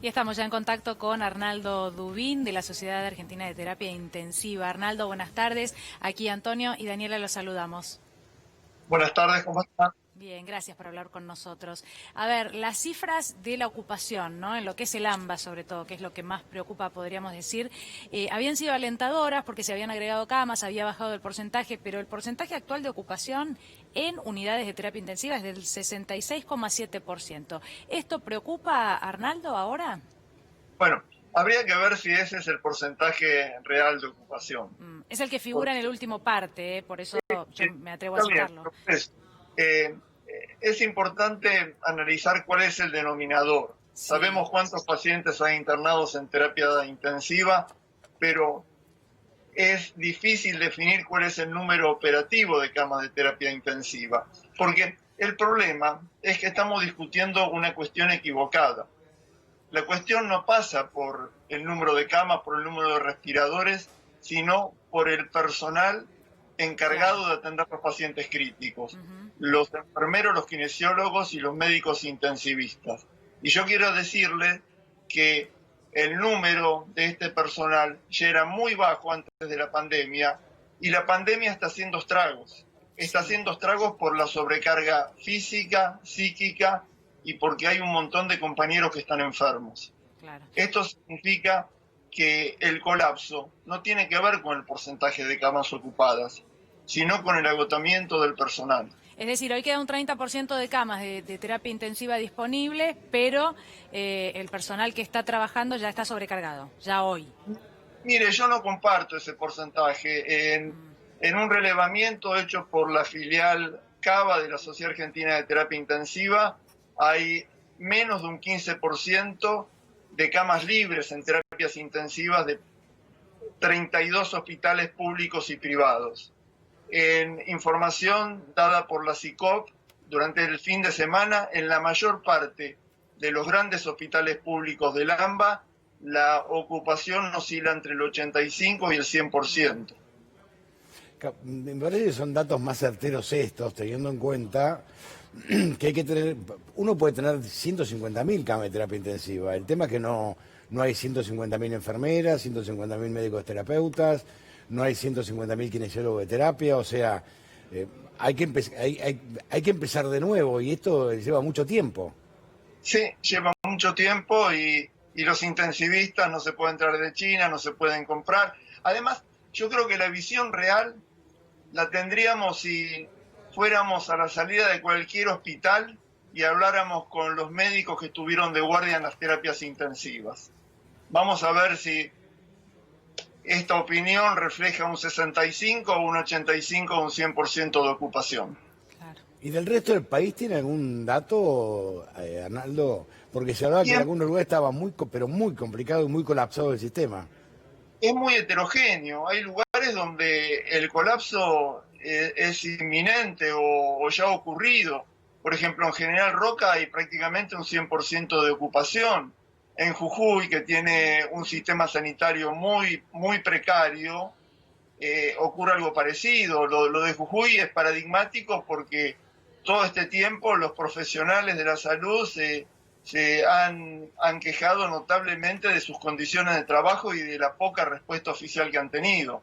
Y estamos ya en contacto con Arnaldo Dubín de la Sociedad Argentina de Terapia Intensiva. Arnaldo, buenas tardes. Aquí Antonio y Daniela los saludamos. Buenas tardes, ¿cómo están? Bien, gracias por hablar con nosotros. A ver, las cifras de la ocupación, ¿no? En lo que es el AMBA sobre todo, que es lo que más preocupa, podríamos decir, habían sido alentadoras porque se habían agregado camas, había bajado el porcentaje, pero el porcentaje actual de ocupación en unidades de terapia intensiva es del 66,7%. ¿Esto preocupa, Arnaldo, ahora? Bueno, habría que ver si ese es el porcentaje real de ocupación. Es el que figura en el Porque, último parte, por eso yo me atrevo a está bien, citarlo. eh, es importante analizar cuál es el denominador. Sí. Sabemos cuántos pacientes hay internados en terapia intensiva, pero es difícil definir cuál es el número operativo de camas de terapia intensiva, porque el problema es que estamos discutiendo una cuestión equivocada. La cuestión no pasa por el número de camas, por el número de respiradores, sino por el personal encargado de atender a los pacientes críticos. Los enfermeros, los kinesiólogos y los médicos intensivistas. Y yo quiero decirle que el número de este personal ya era muy bajo antes de la pandemia y la pandemia está haciendo estragos. Está haciendo estragos por la sobrecarga física, psíquica y porque hay un montón de compañeros que están enfermos. Claro. Esto significa que el colapso no tiene que ver con el porcentaje de camas ocupadas, sino con el agotamiento del personal. Es decir, hoy queda un 30% de camas de terapia intensiva disponibles, pero el personal que está trabajando ya está sobrecargado, ya hoy. Mire, yo no comparto ese porcentaje. En un relevamiento hecho por la filial CABA de la Sociedad Argentina de Terapia Intensiva, hay menos de un 15% de camas libres en terapias intensivas de 32 hospitales públicos y privados. En información dada por la CICOP, durante el fin de semana, en la mayor parte de los grandes hospitales públicos del AMBA, la ocupación oscila entre el 85 y el 100%. Me parece que son datos más certeros estos, teniendo en cuenta que hay que tener, uno puede tener 150.000 camas de terapia intensiva. El tema es que no hay 150.000 enfermeras, 150.000 médicos terapeutas, no hay 150.000 kinesiólogos de terapia, o sea, hay que empezar de nuevo y esto lleva mucho tiempo. Sí, lleva mucho tiempo y los intensivistas no se pueden traer de China, no se pueden comprar. Además, yo creo que la visión real la tendríamos si fuéramos a la salida de cualquier hospital y habláramos con los médicos que estuvieron de guardia en las terapias intensivas. Vamos a ver si esta opinión refleja un 65, un 85 o un 100% de ocupación. Claro. ¿Y del resto del país tiene algún dato, Arnaldo? Porque se hablaba que en algunos lugares estaba muy complicado y muy colapsado el sistema. Es muy heterogéneo. Hay lugares donde el colapso es inminente o ya ha ocurrido. Por ejemplo, en General Roca hay prácticamente un 100% de ocupación. En Jujuy, que tiene un sistema sanitario muy, muy precario, ocurre algo parecido. Lo de Jujuy es paradigmático porque todo este tiempo los profesionales de la salud se han quejado notablemente de sus condiciones de trabajo y de la poca respuesta oficial que han tenido.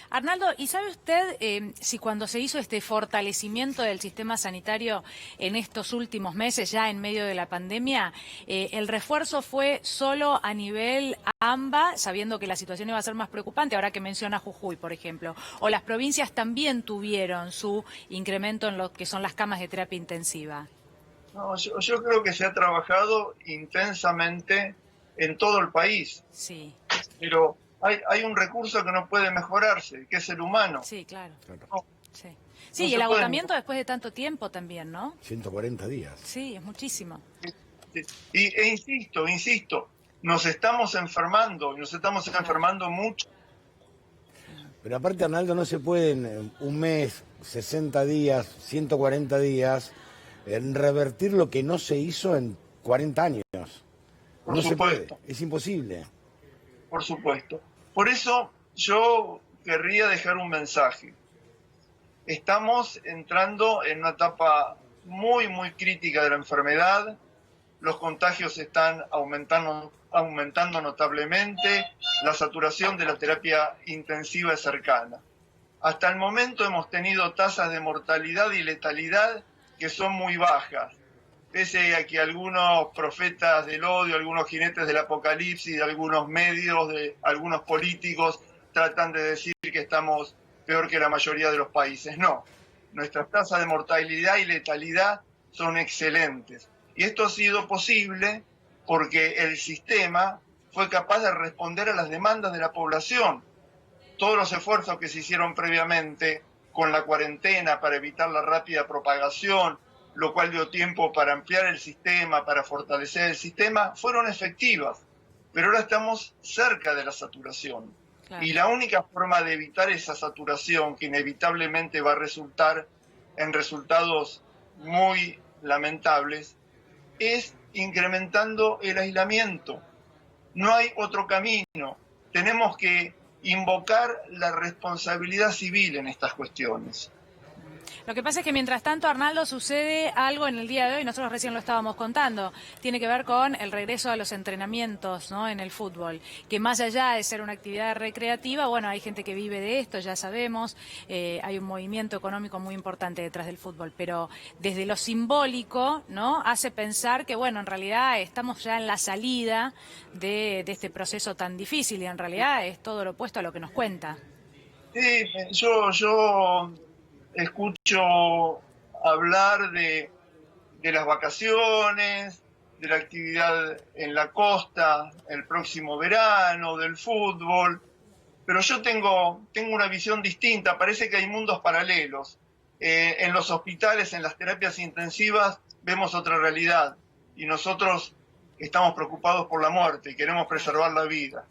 Arnaldo, ¿y sabe usted si cuando se hizo este fortalecimiento del sistema sanitario en estos últimos meses, ya en medio de la pandemia, el refuerzo fue solo a nivel AMBA, sabiendo que la situación iba a ser más preocupante, ahora que menciona Jujuy, por ejemplo, o las provincias también tuvieron su incremento en lo que son las camas de terapia intensiva? No, yo creo que se ha trabajado intensamente en todo el país. Sí. Pero hay un recurso que no puede mejorarse, que es el humano. Sí, claro. No, Sí, no y el se puede agotamiento después de tanto tiempo también, ¿no? 140 días. Sí, es muchísimo. Insisto, nos estamos enfermando mucho. Pero aparte, Arnaldo, no se puede en un mes, 60 días, 140 días, revertir lo que no se hizo en 40 años. Por supuesto. Se puede, es imposible. Por supuesto. Por eso yo querría dejar un mensaje. Estamos entrando en una etapa muy, muy crítica de la enfermedad. los contagios están aumentando notablemente, la saturación de la terapia intensiva es cercana. Hasta el momento hemos tenido tasas de mortalidad y letalidad que son muy bajas, pese a que algunos profetas del odio, algunos jinetes del apocalipsis, de algunos medios, de algunos políticos tratan de decir que estamos peor que la mayoría de los países. No, nuestras tasas de mortalidad y letalidad son excelentes. Y esto ha sido posible porque el sistema fue capaz de responder a las demandas de la población. Todos los esfuerzos que se hicieron previamente con la cuarentena para evitar la rápida propagación, lo cual dio tiempo para ampliar el sistema, para fortalecer el sistema, fueron efectivas. Pero ahora estamos cerca de la saturación. Claro. Y la única forma de evitar esa saturación, que inevitablemente va a resultar en resultados muy lamentables, es incrementando el aislamiento. No hay otro camino. Tenemos que invocar la responsabilidad civil en estas cuestiones. Lo que pasa es que mientras tanto, Arnaldo, sucede algo en el día de hoy, nosotros recién lo estábamos contando, tiene que ver con el regreso a los entrenamientos, ¿no?, en el fútbol, que más allá de ser una actividad recreativa, bueno, hay gente que vive de esto, ya sabemos, hay un movimiento económico muy importante detrás del fútbol, pero desde lo simbólico, ¿no?, hace pensar que, bueno, en realidad estamos ya en la salida de este proceso tan difícil y en realidad es todo lo opuesto a lo que nos cuenta. Sí, yo escucho hablar de las vacaciones, de la actividad en la costa el próximo verano, del fútbol, pero yo tengo una visión distinta. Parece que hay mundos paralelos. En los hospitales, en las terapias intensivas, vemos otra realidad y nosotros estamos preocupados por la muerte y queremos preservar la vida.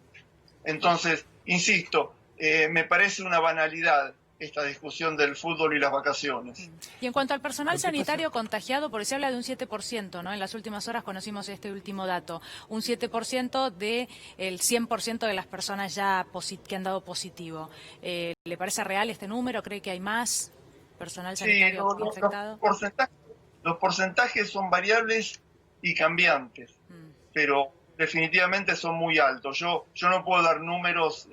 Entonces, insisto, me parece una banalidad esta discusión del fútbol y las vacaciones. Y en cuanto al personal sanitario contagiado, porque se habla de un 7%, ¿no? En las últimas horas conocimos este último dato, un 7% del 100% de las personas ya que han dado positivo. ¿Le parece real este número? ¿Cree que hay más personal sanitario infectado? Los porcentajes son variables y cambiantes, pero definitivamente son muy altos. Yo no puedo dar números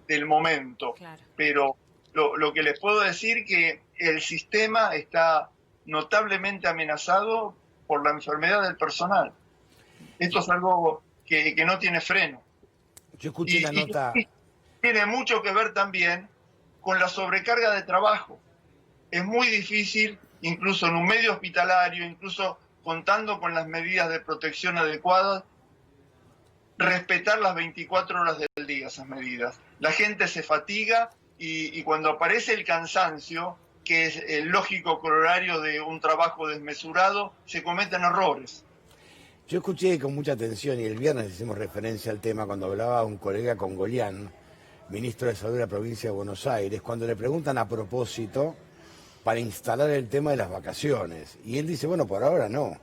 del momento, claro, pero lo que les puedo decir que el sistema está notablemente amenazado por la enfermedad del personal. Esto es algo que no tiene freno. Yo escuché la nota. Y tiene mucho que ver también con la sobrecarga de trabajo. Es muy difícil, incluso en un medio hospitalario, incluso contando con las medidas de protección adecuadas, respetar las 24 horas del día, esas medidas. La gente se fatiga y cuando aparece el cansancio, que es el lógico corolario de un trabajo desmesurado, se cometen errores. Yo escuché con mucha atención, y el viernes hicimos referencia al tema cuando hablaba un colega congoliano, ministro de Salud de la provincia de Buenos Aires, cuando le preguntan a propósito para instalar el tema de las vacaciones. Y él dice, bueno, por ahora no.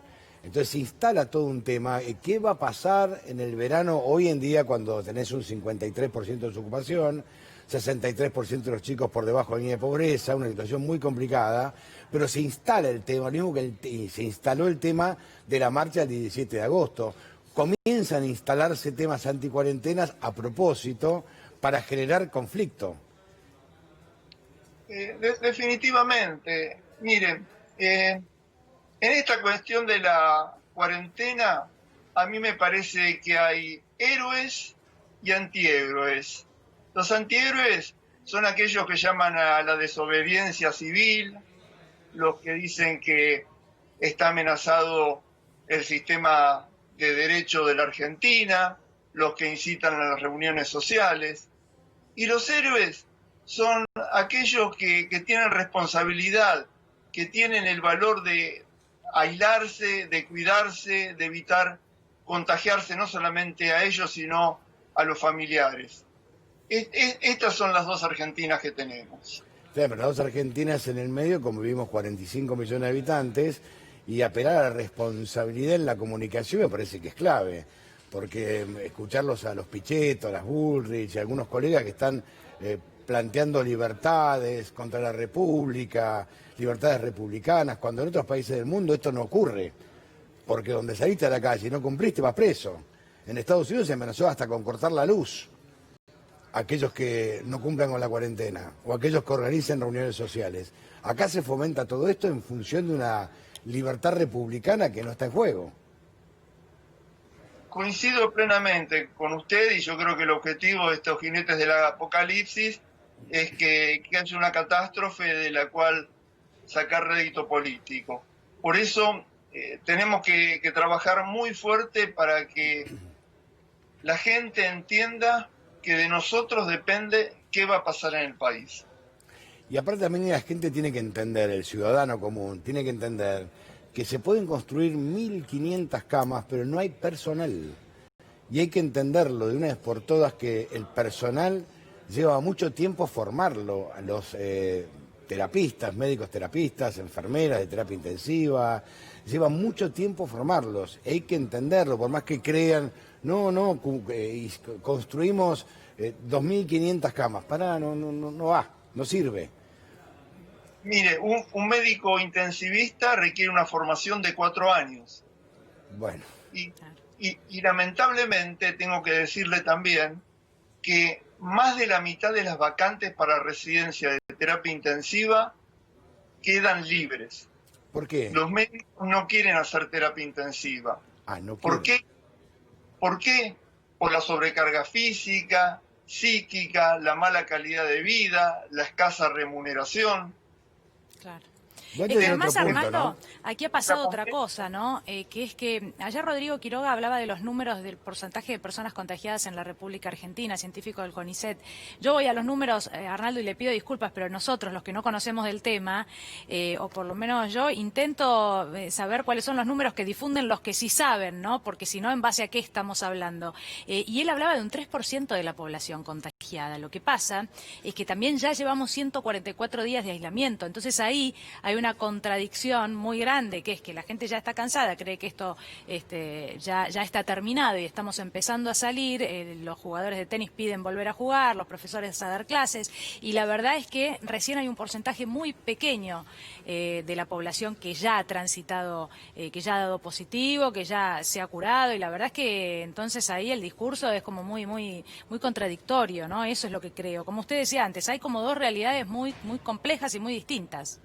Entonces se instala todo un tema. ¿Qué va a pasar en el verano hoy en día cuando tenés un 53% de desocupación, 63% de los chicos por debajo de la línea de pobreza, una situación muy complicada, pero se instala el tema, lo mismo que se instaló el tema de la marcha del 17 de agosto. Comienzan a instalarse temas anticuarentenas a propósito para generar conflicto. Definitivamente. Miren, en esta cuestión de la cuarentena, a mí me parece que hay héroes y antihéroes. Los antihéroes son aquellos que llaman a la desobediencia civil, los que dicen que está amenazado el sistema de derecho de la Argentina, los que incitan a las reuniones sociales. Y los héroes son aquellos que tienen responsabilidad, que tienen el valor de aislarse, de cuidarse, de evitar contagiarse no solamente a ellos, sino a los familiares. Estas son las dos Argentinas que tenemos. Claro, pero las dos Argentinas en el medio convivimos 45 millones de habitantes y apelar a la responsabilidad en la comunicación me parece que es clave, porque escucharlos a los Pichetto, a las Bullrich, a algunos colegas que están planteando libertades contra la República, libertades republicanas, cuando en otros países del mundo esto no ocurre. porque donde saliste a la calle y no cumpliste vas preso. En Estados Unidos se amenazó hasta con cortar la luz a aquellos que no cumplan con la cuarentena o aquellos que organicen reuniones sociales. Acá se fomenta todo esto en función de una libertad republicana que no está en juego. Coincido plenamente con usted y yo creo que el objetivo de estos jinetes del apocalipsis es que haya una catástrofe de la cual sacar rédito político. Por eso tenemos que trabajar muy fuerte para que la gente entienda que de nosotros depende qué va a pasar en el país. Y aparte también la gente tiene que entender, el ciudadano común tiene que entender que se pueden construir 1.500 camas, pero no hay personal. Y hay que entenderlo de una vez por todas que el personal lleva mucho tiempo formarlo, a los terapistas, médicos terapistas, enfermeras de terapia intensiva, lleva mucho tiempo formarlos. Hay que entenderlo, por más que crean, construimos 2.500 camas, no va, no sirve. Mire, un médico intensivista requiere una formación de 4 años. Bueno. Y lamentablemente tengo que decirle también que más de la mitad de las vacantes para residencia de terapia intensiva quedan libres. ¿Por qué? Los médicos no quieren hacer terapia intensiva. No ¿Por qué? ¿Por qué? Por la sobrecarga física, psíquica, la mala calidad de vida, la escasa remuneración. Claro. Es que además, punto, Arnaldo, ¿no? aquí ha pasado otra cosa, ¿no? Que es que ayer Rodrigo Quiroga hablaba de los números del porcentaje de personas contagiadas en la República Argentina, científico del CONICET. Yo voy a los números, Arnaldo, y le pido disculpas, pero nosotros, los que no conocemos del tema, o por lo menos yo, intento saber cuáles son los números que difunden los que sí saben, ¿no? Porque si no, ¿en base a qué estamos hablando? Y él hablaba de un 3% de la población contagiada. Lo que pasa es que también ya llevamos 144 días de aislamiento, entonces ahí hay una contradicción muy grande, que es que la gente ya está cansada, cree que esto ya está terminado y estamos empezando a salir, los jugadores de tenis piden volver a jugar, los profesores a dar clases, y la verdad es que recién hay un porcentaje muy pequeño de la población que ya ha transitado, que ya ha dado positivo, que ya se ha curado, y la verdad es que entonces ahí el discurso es como muy contradictorio, ¿no? Eso es lo que creo. Como usted decía antes, hay como dos realidades muy complejas y muy distintas.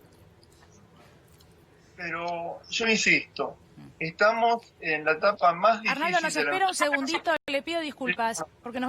Pero yo insisto, estamos en la etapa más difícil. Arnaldo, nos espera un segundito, le pido disculpas, porque nos